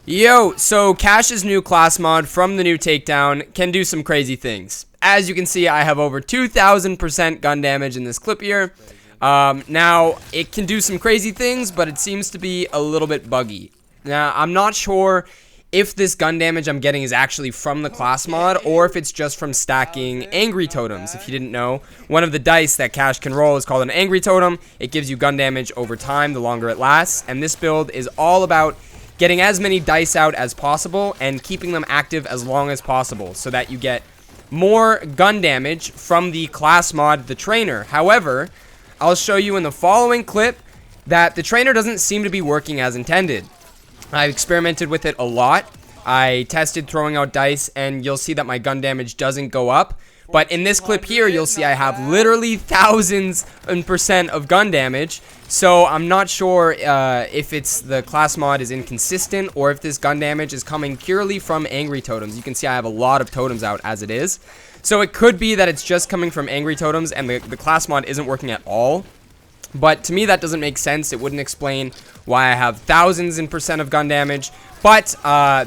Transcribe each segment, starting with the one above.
Yo, so Cash's new class mod from the new takedown can do some crazy things. As you can see, I have over 2,000% gun damage in this clip here. Now, it can do some crazy things, but it seems to be a little bit buggy. Now, I'm not sure if this gun damage I'm getting is actually from the class mod, or if it's just from stacking angry totems. If you didn't know, one of the dice that Cash can roll is called an angry totem. It gives you gun damage over time, the longer it lasts, and this build is all about getting as many dice out as possible and keeping them active as long as possible so that you get more gun damage from the class mod, the trainer. However, I'll show you in the following clip that the trainer doesn't seem to be working as intended. I've experimented with it a lot. I tested throwing out dice, and you'll see that my gun damage doesn't go up. But in this clip here, you'll see I have literally thousands of gun damage. So I'm not sure if it's the class mod is inconsistent or if this gun damage is coming purely from angry totems. You can see I have a lot of totems out as it is. So it could be that it's just coming from angry totems and the class mod isn't working at all. But to me, that doesn't make sense. It wouldn't explain why I have thousands of gun damage. But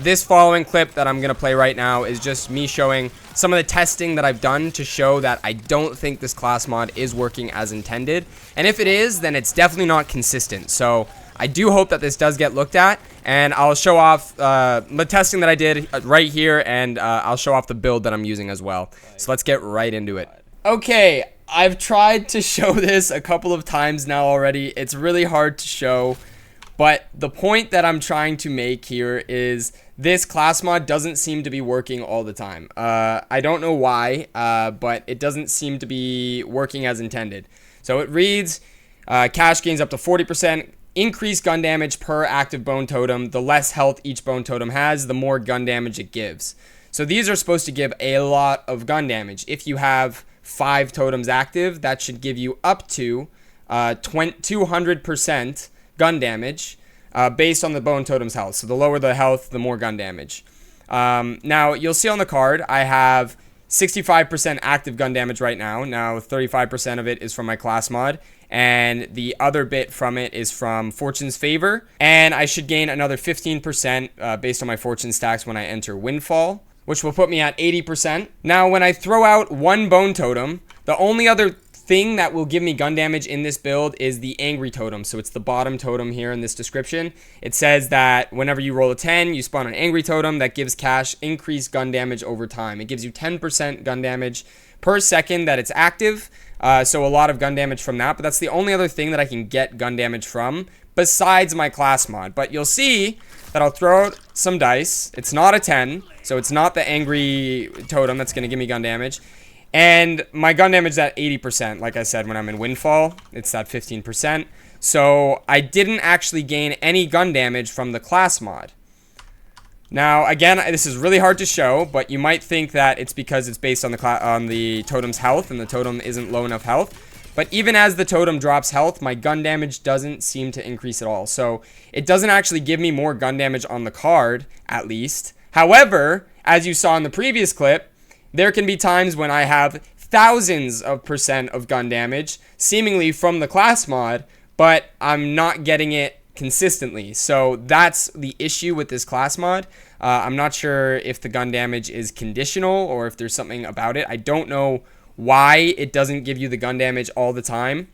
this following clip that I'm going to play right now is just me showing some of the testing that I've done to show that I don't think this class mod is working as intended. And if it is, then it's definitely not consistent. So I do hope that this does get looked at. And I'll show off the testing that I did right here. And I'll show off the build that I'm using as well. So let's get right into it. Okay, I've tried to show this a couple of times now already. It's really hard to show. But the point that I'm trying to make here is this class mod doesn't seem to be working all the time. I don't know why, but it doesn't seem to be working as intended. So it reads, Cash gains up to 40% increased gun damage per active bone totem. The less health each bone totem has, the more gun damage it gives. So these are supposed to give a lot of gun damage. If you have 5 totems active, that should give you up to 200% gun damage based on the bone totem's health. So the lower the health, the more gun damage. Now, you'll see on the card, I have 65% active gun damage right now. Now, 35% of it is from my class mod, and the other bit from it is from Fortune's Favor. And I should gain another 15% based on my fortune stacks when I enter Windfall, which will put me at 80%. Now, when I throw out one bone totem, the only other thing that will give me gun damage in this build is the angry totem. So it's the bottom totem here in this description. It says that whenever you roll a 10, you spawn an angry totem that gives Cash increased gun damage over time. It gives you 10% gun damage per second that it's active. So a lot of gun damage from that, but that's the only other thing that I can get gun damage from besides my class mod. But you'll see that I'll throw out some dice. It's not a 10, so it's not the angry totem that's going to give me gun damage. And my gun damage is at 80%. Like I said, when I'm in Windfall, it's at 15%. So I didn't actually gain any gun damage from the class mod. Now, again, this is really hard to show, but you might think that it's because it's based on the totem's health, and the totem isn't low enough health. But even as the totem drops health, my gun damage doesn't seem to increase at all. So it doesn't actually give me more gun damage on the card, at least. However, as you saw in the previous clip, there can be times when I have thousands of percent of gun damage, seemingly from the class mod, but I'm not getting it consistently. So that's the issue with this class mod. I'm not sure if the gun damage is conditional or if there's something about it. I don't know why it doesn't give you the gun damage all the time,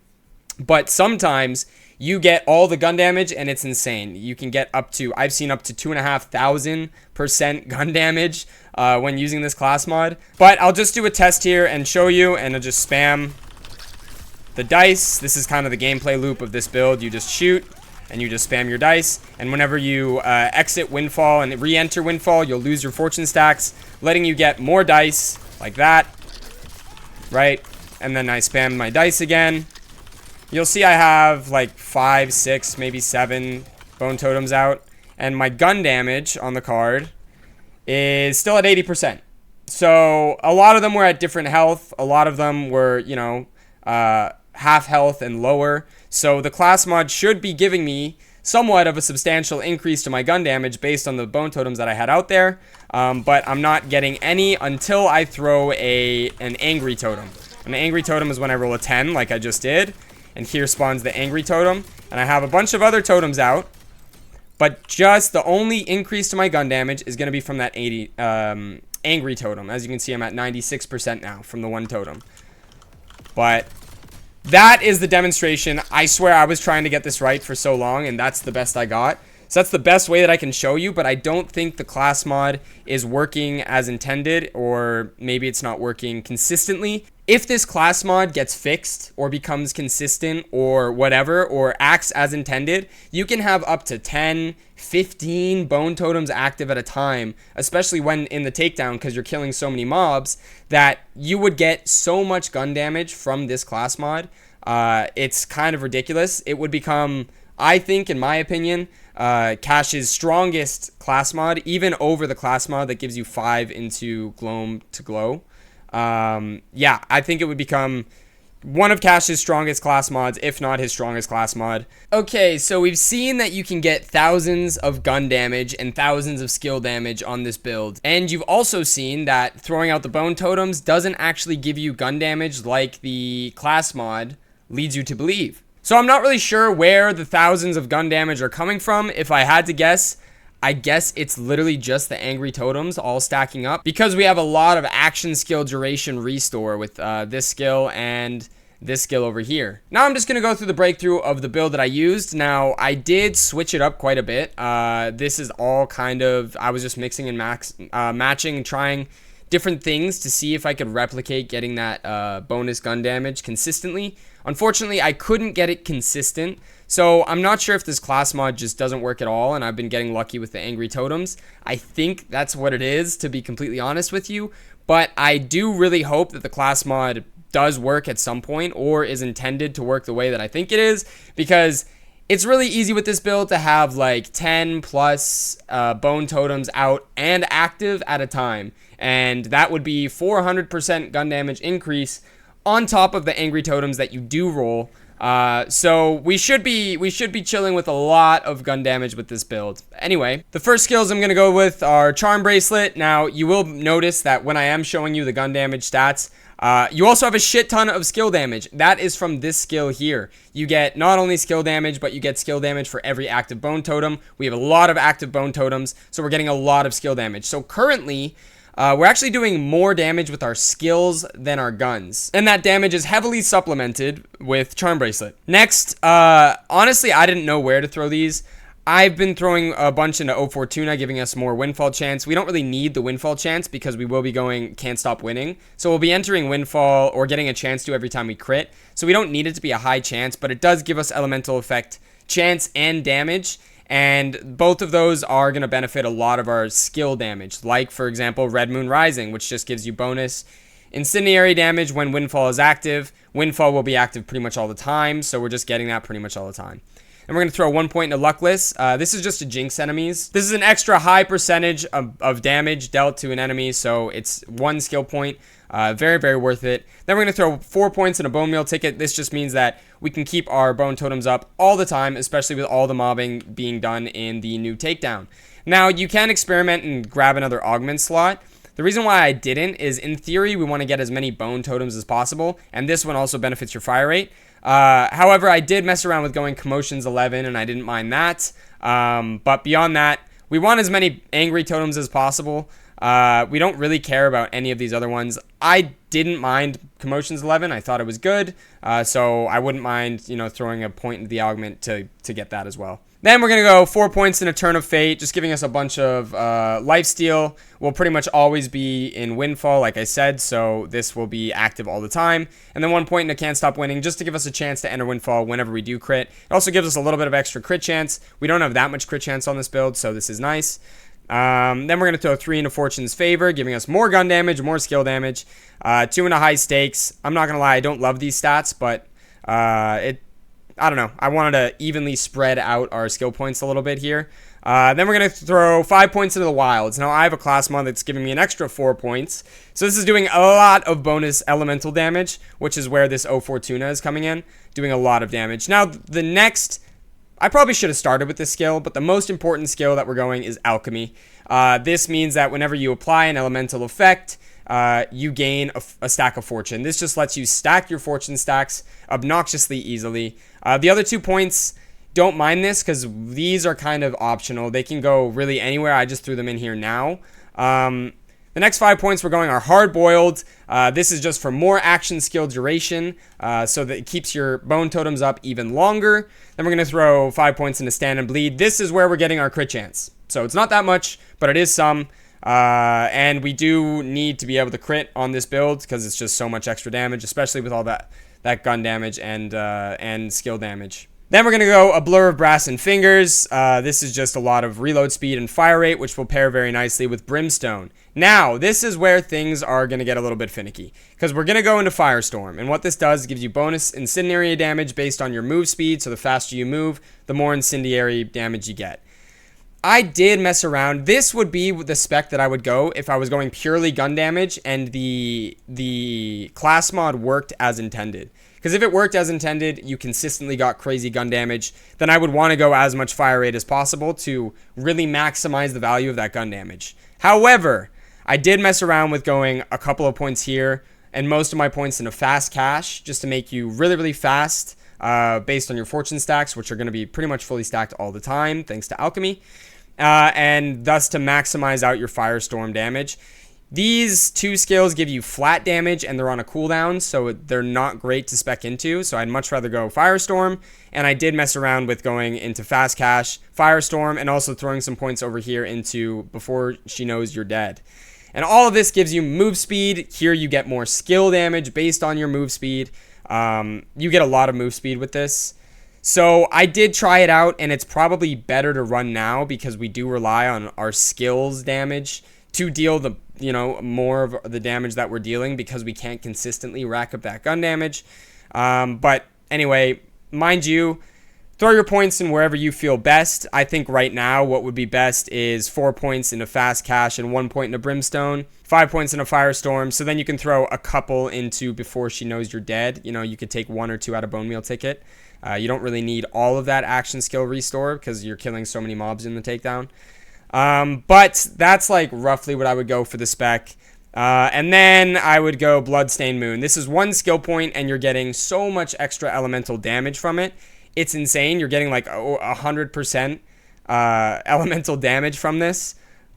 but sometimes you get all the gun damage and it's insane. You can get up to, I've seen up to 2,500% gun damage when using this class mod. But I'll just do a test here and show you, and I'll just spam the dice. This is kind of the gameplay loop of this build. You just shoot and you just spam your dice, and whenever you exit Windfall and re-enter Windfall, you'll lose your fortune stacks, letting you get more dice like that, right? And then I spam my dice again. You'll see I have like 5, 6, maybe 7 bone totems out, and my gun damage on the card is still at 80%. So a lot of them were at different health. A lot of them were, you know, half health and lower. So the class mod should be giving me somewhat of a substantial increase to my gun damage based on the bone totems that I had out there. But I'm not getting any until I throw an angry totem. An angry totem is when I roll a 10 like I just did. And here spawns the angry totem. And I have a bunch of other totems out. But just the only increase to my gun damage is going to be from that 80 angry totem. As you can see, I'm at 96% now from the one totem. But that is the demonstration. I swear I was trying to get this right for so long, and that's the best I got. So that's the best way that I can show you, but I don't think the class mod is working as intended, or maybe it's not working consistently. If this class mod gets fixed or becomes consistent or whatever, or acts as intended, you can have up to 10, 15 bone totems active at a time, especially when in the takedown, because you're killing so many mobs, that you would get so much gun damage from this class mod. It's kind of ridiculous. It would become, I think, in my opinion, Cash's strongest class mod, even over the class mod that gives you 5 into Gloam to Glow. Yeah, I think it would become one of Cash's strongest class mods, if not his strongest class mod. Okay, so we've seen that you can get thousands of gun damage and thousands of skill damage on this build. And you've also seen that throwing out the bone totems doesn't actually give you gun damage like the class mod leads you to believe. So I'm not really sure where the thousands of gun damage are coming from. If I had to guess, I guess it's literally just the angry totems all stacking up, because we have a lot of action skill duration restore with this skill and this skill over here. Now I'm just going to go through the breakthrough of the build that I used. Now I did switch it up quite a bit. This is all kind of, I was just mixing and matching and trying different things to see if I could replicate getting that bonus gun damage consistently. Unfortunately, I couldn't get it consistent, so I'm not sure if this class mod just doesn't work at all, and I've been getting lucky with the angry totems. I think that's what it is, to be completely honest with you, but I do really hope that the class mod does work at some point, or is intended to work the way that I think it is, because it's really easy with this build to have like 10 plus bone totems out and active at a time, and that would be 400% gun damage increase on top of the angry totems that you do roll. So we should be chilling with a lot of gun damage with this build. Anyway, the first skills I'm going to go with are Charm Bracelet. Now, you will notice that when I am showing you the gun damage stats, you also have a shit ton of skill damage. That is from this skill here. You get not only skill damage, but you get skill damage for every active bone totem. We have a lot of active bone totems, so we're getting a lot of skill damage. So currently, we're actually doing more damage with our skills than our guns. And that damage is heavily supplemented with Charm Bracelet. Next, honestly, I didn't know where to throw these. I've been throwing a bunch into O Fortuna, giving us more Windfall chance. We don't really need the Windfall chance because we will be going Can't Stop Winning. So we'll be entering Windfall or getting a chance to every time we crit. So we don't need it to be a high chance, but it does give us Elemental Effect chance and damage. And both of those are going to benefit a lot of our skill damage. Like, for example, Red Moon Rising, which just gives you bonus incendiary damage when Windfall is active. Windfall will be active pretty much all the time, so we're just getting that pretty much all the time. And we're going to throw 1 point into Luckless. This is just to jinx enemies. This is an extra high percentage of damage dealt to an enemy, so it's 1 skill point. Very, very worth it. Then we're going to throw 4 points in a Bone Meal Ticket. This just means that we can keep our bone totems up all the time, especially with all the mobbing being done in the new takedown. Now, you can experiment and grab another augment slot. The reason why I didn't is, in theory, we want to get as many bone totems as possible, and this one also benefits your fire rate. However, I did mess around with going Commotions 11, and I didn't mind that. But beyond that, we want as many angry totems as possible. We don't really care about any of these other ones. I didn't mind Commotions 11. I thought it was good. So I wouldn't mind, throwing a point into the augment to get that as well. Then we're going to go 4 points in a Turn of Fate, just giving us a bunch of lifesteal. We'll pretty much always be in Windfall, like I said, so this will be active all the time. And then 1 point in a Can't Stop Winning, just to give us a chance to enter Windfall whenever we do crit. It also gives us a little bit of extra crit chance. We don't have that much crit chance on this build, so this is nice. Then we're going to throw 3 into Fortune's Favor, giving us more gun damage, more skill damage. 2 into High Stakes. I'm not going to lie, I don't love these stats, but I don't know. I wanted to evenly spread out our skill points a little bit here. Then we're going to throw 5 points into the Wilds. Now, I have a class mod that's giving me an extra 4 points. So this is doing a lot of bonus elemental damage, which is where this O Fortuna is coming in, doing a lot of damage. Now, the next... I probably should have started with this skill, but the most important skill that we're going is Alchemy. This means that whenever you apply an elemental effect, you gain a stack of fortune. This just lets you stack your fortune stacks obnoxiously easily. The other 2 points don't mind this because these are kind of optional. They can go really anywhere. I just threw them in here now. The next 5 points we're going are hard-boiled. This is just for more action skill duration, so that it keeps your bone totems up even longer. Then we're going to throw 5 points into stand and bleed. This is where we're getting our crit chance. So it's not that much, but it is some. And we do need to be able to crit on this build because it's just so much extra damage, especially with all that gun damage and skill damage. Then we're going to go a blur of brass and fingers. This is just a lot of reload speed and fire rate, which will pair very nicely with brimstone. Now, this is where things are going to get a little bit finicky, because we're going to go into firestorm. And what this does is gives you bonus incendiary damage based on your move speed. So the faster you move, the more incendiary damage you get. I did mess around. This would be the spec that I would go if I was going purely gun damage and the class mod worked as intended. Because if it worked as intended, you consistently got crazy gun damage, then I would want to go as much fire rate as possible to really maximize the value of that gun damage. However, I did mess around with going a couple of points here and most of my points into fast cash just to make you really, really fast based on your fortune stacks, which are going to be pretty much fully stacked all the time thanks to alchemy, and thus to maximize out your firestorm damage. These two skills give you flat damage and they're on a cooldown, so they're not great to spec into. So I'd much rather go Firestorm, and I did mess around with going into Fast Cash, Firestorm, and also throwing some points over here into Before She Knows You're Dead. And all of this gives you move speed. Here you get more skill damage based on your move speed. You get a lot of move speed with this. So I did try it out, and it's probably better to run now because we do rely on our skills damage to deal the more of the damage that we're dealing because we can't consistently rack up that gun damage. But anyway, mind you, throw your points in wherever you feel best. I think right now what would be best is 4 points into Fast Cash and 1 point into Brimstone, 5 points into Firestorm, so then you can throw a couple into Before She Knows You're Dead. You could take 1 or 2 out of Bone Meal Ticket. You don't really need all of that action skill restore because you're killing so many mobs in the takedown. But that's like roughly what I would go for the spec. And then I would go Bloodstained Moon. This is 1 skill point and you're getting so much extra elemental damage from it. It's insane. You're getting like 100% elemental damage from this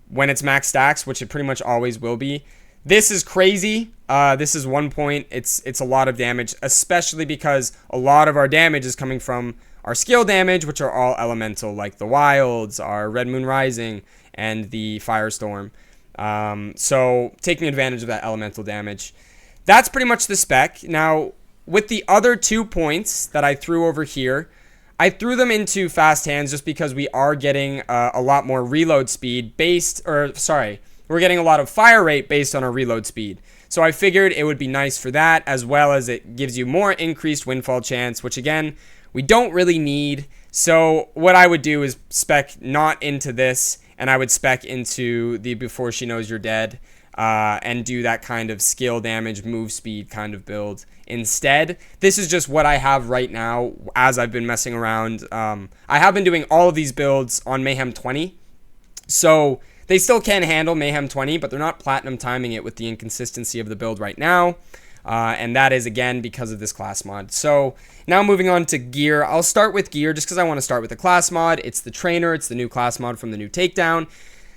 when it's max stacks, which it pretty much always will be. This is crazy. This is 1 point. It's a lot of damage, especially because a lot of our damage is coming from our skill damage, which are all elemental, like the Wilds, our Red Moon Rising, and the Firestorm. So taking advantage of that elemental damage. That's pretty much the spec. Now, with the other 2 points that I threw over here, I threw them into Fast Hands just because we are getting a lot more reload speed we're getting a lot of fire rate based on our reload speed. So I figured it would be nice for that, as well as it gives you more increased windfall chance, which again, we don't really need. So what I would do is spec not into this, and I would spec into the Before She Knows You're Dead, and do that kind of skill damage, move speed kind of build instead. This is just what I have right now as I've been messing around. I have been doing all of these builds on Mayhem 20, so they still can handle Mayhem 20, but they're not platinum timing it with the inconsistency of the build right now. And that is, again, because of this class mod. So now moving on to gear. I'll start with gear just because I want to start with the class mod. It's the trainer. It's the new class mod from the new takedown.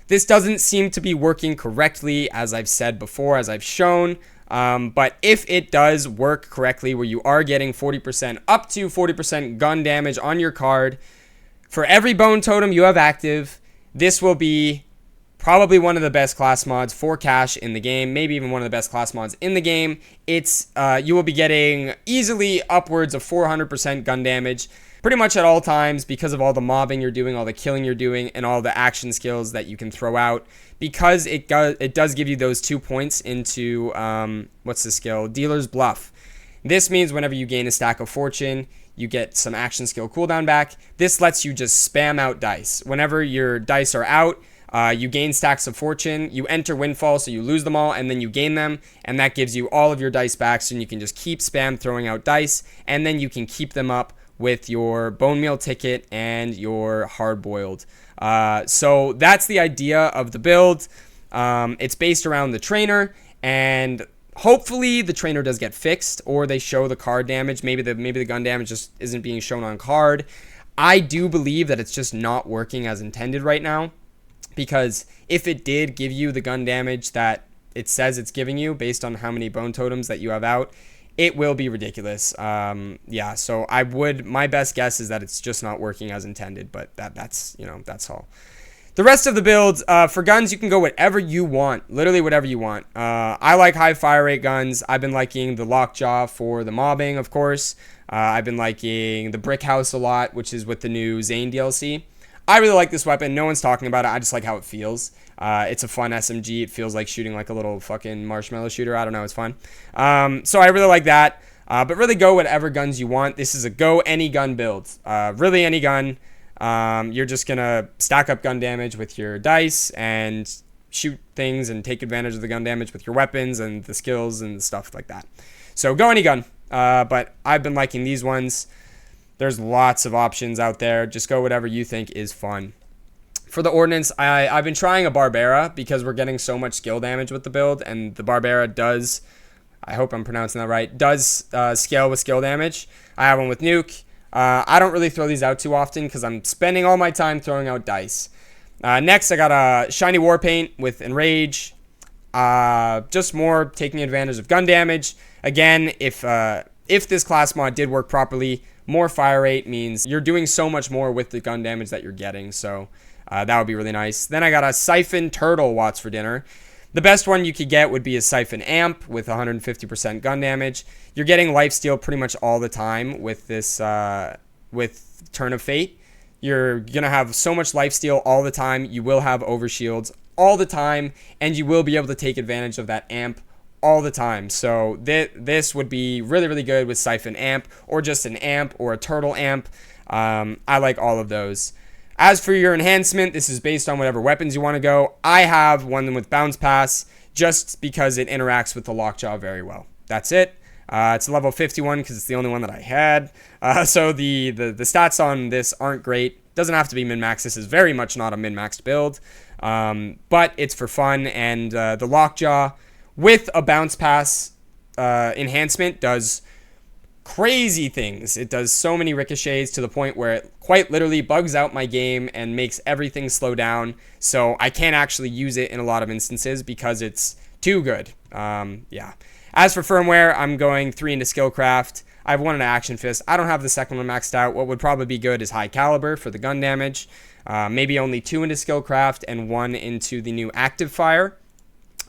This doesn't seem to be working correctly, as I've said before, as I've shown. But if it does work correctly, where you are getting 40% up to 40% gun damage on your card, for every bone totem you have active, this will be probably one of the best class mods for cash in the game, maybe even one of the best class mods in the game. It's you will be getting easily upwards of 400% gun damage pretty much at all times because of all the mobbing you're doing, all the killing you're doing, and all the action skills that you can throw out. Because it does give you those 2 points into, what's the skill? Dealer's Bluff. This means whenever you gain a stack of fortune, you get some action skill cooldown back. This lets you just spam out dice. Whenever your dice are out, you gain stacks of fortune, you enter windfall, so you lose them all, and then you gain them, and that gives you all of your dice back, so you can just keep spam throwing out dice, and then you can keep them up with your bone meal ticket and your hard boiled. So that's the idea of the build. It's based around the trainer, and hopefully the trainer does get fixed, or they show the card damage. Maybe the gun damage just isn't being shown on card. I do believe that it's just not working as intended right now, because if it did give you the gun damage that it says it's giving you based on how many bone totems that you have out, it will be ridiculous. Yeah, so my best guess is that it's just not working as intended, but that's all. The rest of the builds, for guns, you can go whatever you want, literally whatever you want. I like high fire rate guns. I've been liking the lockjaw for the mobbing, of course. I've been liking the brick house a lot, which is with the new Zane DLC. I really like this weapon. No one's talking about it. I just like how it feels. It's a fun SMG. It feels like shooting like a little fucking marshmallow shooter. I don't know. It's fun. So I really like that. But really go whatever guns you want. This is a go any gun build. Really any gun. You're just going to stack up gun damage with your dice and shoot things and take advantage of the gun damage with your weapons and the skills and stuff like that. So go any gun. But I've been liking these ones. There's lots of options out there. Just go whatever you think is fun. For the ordnance, I've been trying a Barbera because we're getting so much skill damage with the build, and the Barbera does, I hope I'm pronouncing that right, does scale with skill damage. I have one with Nuke. I don't really throw these out too often because I'm spending all my time throwing out dice. Next, I got a Shiny Warpaint with Enrage. Just more taking advantage of gun damage. Again, if this class mod did work properly, more fire rate means you're doing so much more with the gun damage that you're getting. So that would be really nice. Then I got a Siphon Turtle Watts for dinner. The best one you could get would be a Siphon Amp with 150% gun damage. You're getting lifesteal pretty much all the time with this, with Turn of Fate. You're going to have so much lifesteal all the time. You will have overshields all the time, and you will be able to take advantage of that amp all the time. So this would be really, really good with Siphon Amp, or just an amp or a turtle amp. I like all of those. As for your enhancement, this is based on whatever weapons you want to go. I have one with Bounce Pass just because it interacts with the Lockjaw very well. That's it. It's a level 51 because it's the only one that I had. So the stats on this aren't great. Doesn't have to be min-max. This is very much not a min-maxed build. But it's for fun, and the Lockjaw with a Bounce Pass enhancement does crazy things. It does so many ricochets to the point where it quite literally bugs out my game and makes everything slow down. So I can't actually use it in a lot of instances because it's too good. Yeah. As for firmware, I'm going 3 into Skillcraft. I have 1 into Action Fist. I don't have the second one maxed out. What would probably be good is High Caliber for the gun damage. Maybe only 2 into Skillcraft and 1 into the new Active Fire.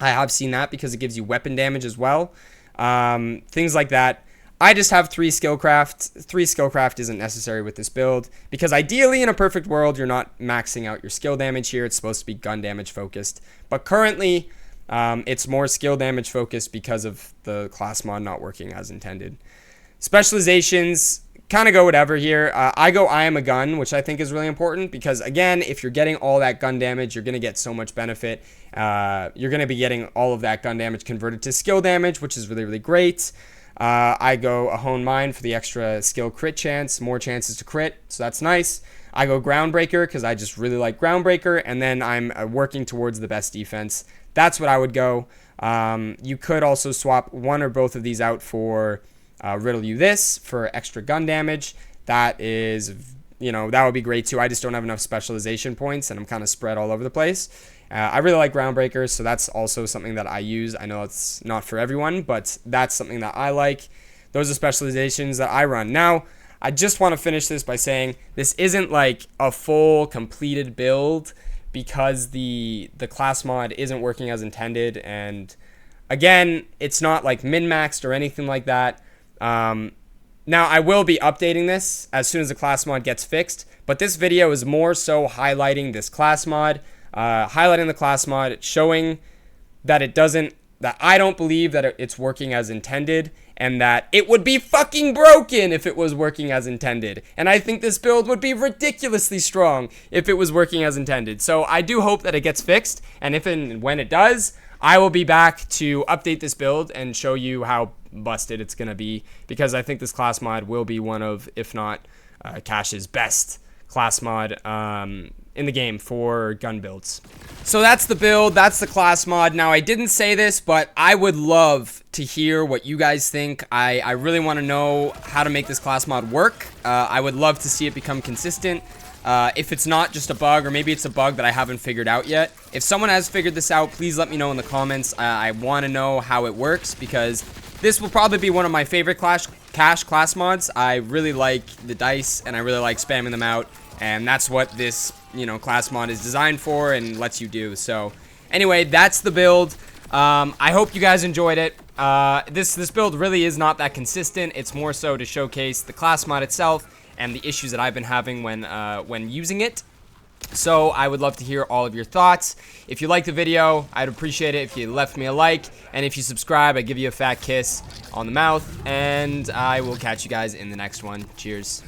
I have seen that because it gives you weapon damage as well. Things like that. I just have 3 Skillcraft. 3 Skillcraft isn't necessary with this build because ideally in a perfect world, you're not maxing out your skill damage here. It's supposed to be gun damage focused. But currently, it's more skill damage focused because of the class mod not working as intended. Specializations, kind of go whatever here. I go I am a gun, which I think is really important because, again, if you're getting all that gun damage, you're going to get so much benefit. You're going to be getting all of that gun damage converted to skill damage, which is really, really great. I go a Hone Mine for the extra skill crit chance, more chances to crit, so that's nice. I go Groundbreaker because I just really like Groundbreaker, and then I'm working towards the best defense. That's what I would go. You could also swap one or both of these out for Riddle You This for extra gun damage. That is, that would be great too. I just don't have enough specialization points, and I'm kind of spread all over the place. I really like Groundbreakers, so that's also something that I use. I know it's not for everyone, but that's something that I like. Those are specializations that I run. Now, I just want to finish this by saying this isn't like a full completed build because the class mod isn't working as intended. And again, it's not like min-maxed or anything like that. Now, I will be updating this as soon as the class mod gets fixed, but this video is more so highlighting this class mod. Highlighting the class mod, showing that that I don't believe that it's working as intended, and that it would be fucking broken if it was working as intended. And I think this build would be ridiculously strong if it was working as intended. So I do hope that it gets fixed, and if and when it does, I will be back to update this build and show you how busted it's going to be, because I think this class mod will be one of, if not Cash's best class mod in the game for gun builds. So that's the build, that's the class mod. Now, I didn't say this, but I would love to hear what you guys think. I really want to know how to make this class mod work. I would love to see it become consistent. If it's not just a bug, or maybe it's a bug that I haven't figured out yet. If someone has figured this out, please let me know in the comments. I want to know how it works, because this will probably be one of my favorite cash class mods. I really like the dice, and I really like spamming them out, and that's what this, you know, class mod is designed for and lets you do. So anyway, that's the build. I hope you guys enjoyed it. This build really is not that consistent. It's more so to showcase the class mod itself and the issues that I've been having when using it. So I would love to hear all of your thoughts. If you liked the video, I'd appreciate it if you left me a like, and if you subscribe, I give you a fat kiss on the mouth, and I will catch you guys in the next one. Cheers.